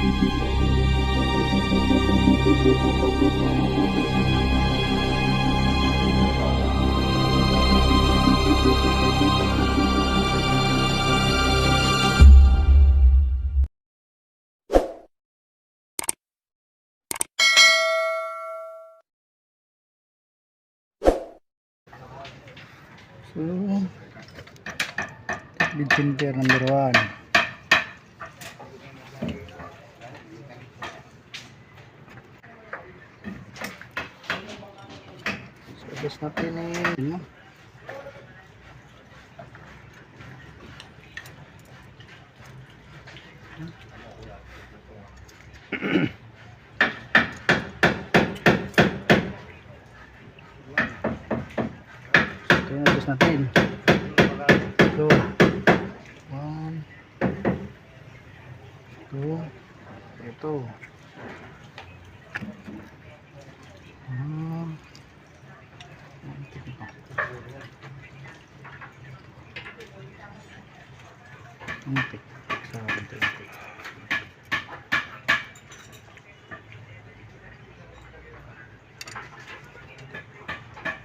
So, bid center number 1. So, adjust natin yung ito yung adjust natin. So 1 2 ito unti sa unti.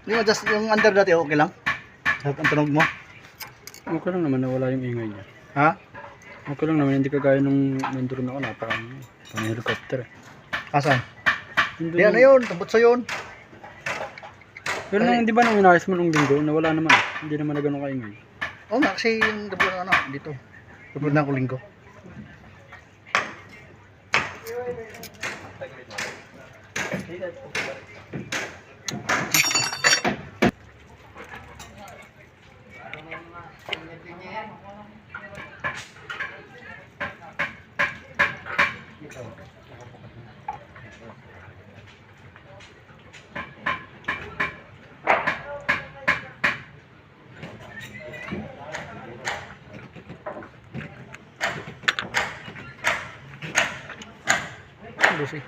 Yung adjust yung under dati okay lang? Ang tunog mo? Okay lang naman na wala yung ingay niya. Ha? Okay lang naman, hindi kagaya nung nandun ako, pang helicopter. Asan? Di ano yun? Tabutso yun. Pero nang, di ba nung inayos mo nung linggo, nawala naman. Hindi naman na ganun kaingay. Oo nga, kasi yung dablo na ano, dito. Dablo na ako linggo. Lucy.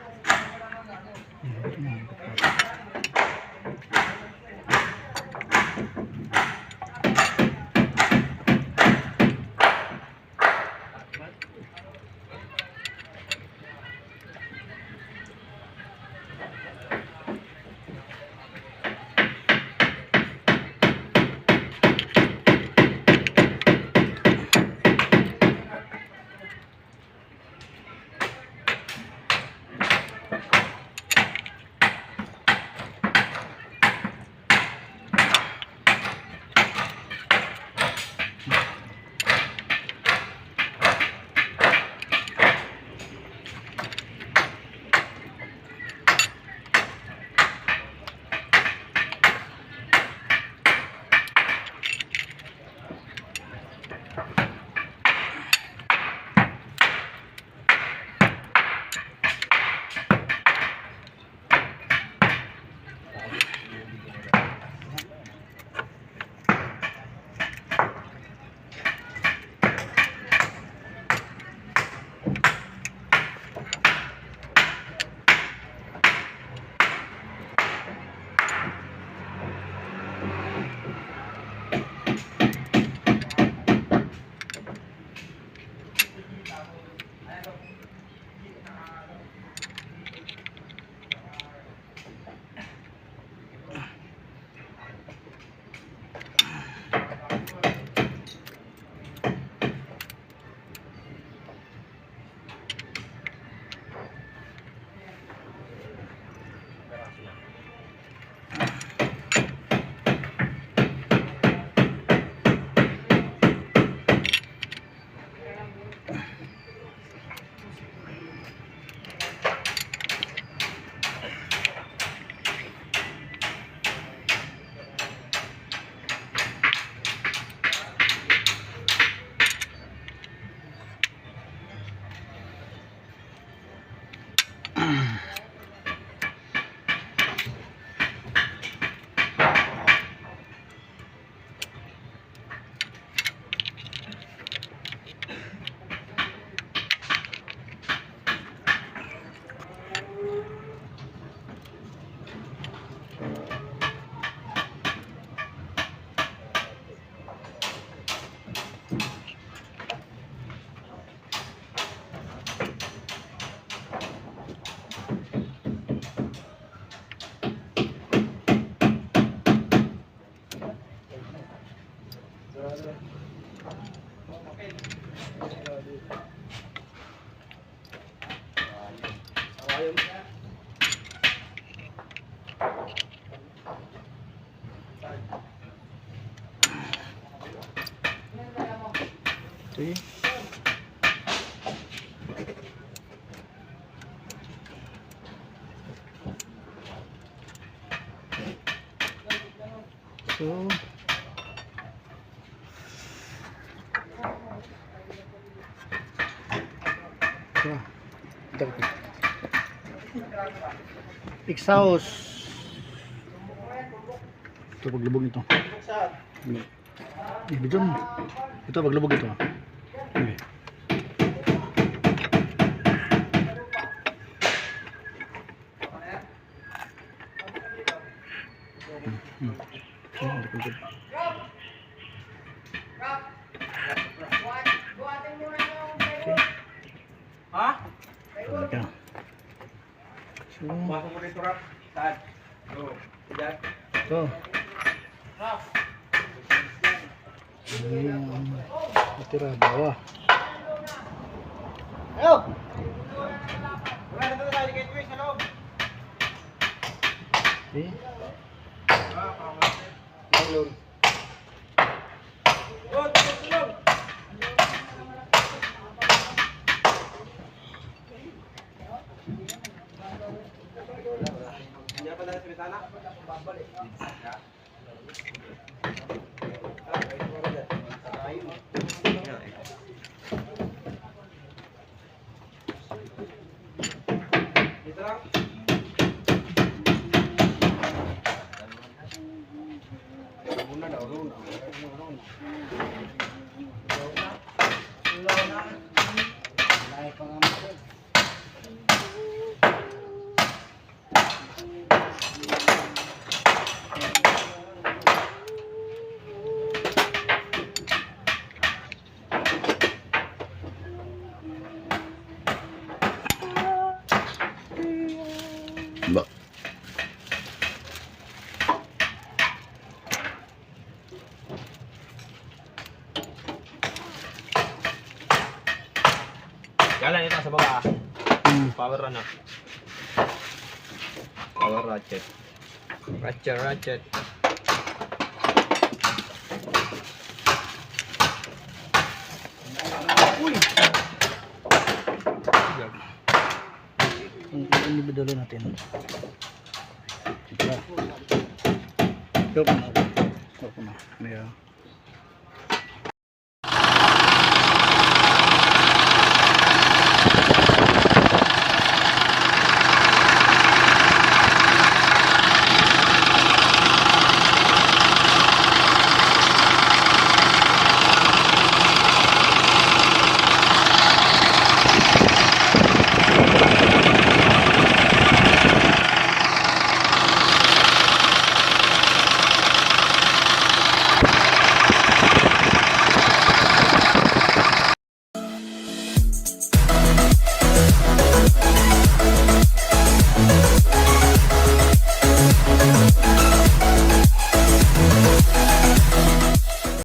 So, ito. Exhaust. Ito paglubog nito. Ito. Ito paglubog ito. Okay. Ha? Ito. So, Pasok mo rito, Rap. Saan? Oo. Diyan. ito. Natira, bawa. Ayo! Wala na tayo sa gateway sa loob. Okay. Download. Good, tulog. Hindi pa dahil sa bitana? Dito lang. Una daw, una. Ba. Jalan ito sa baba. Power ano? Power ratchet. Ratchet. Ang ibidalo natin. Ito. Ito po na. Ito po na. May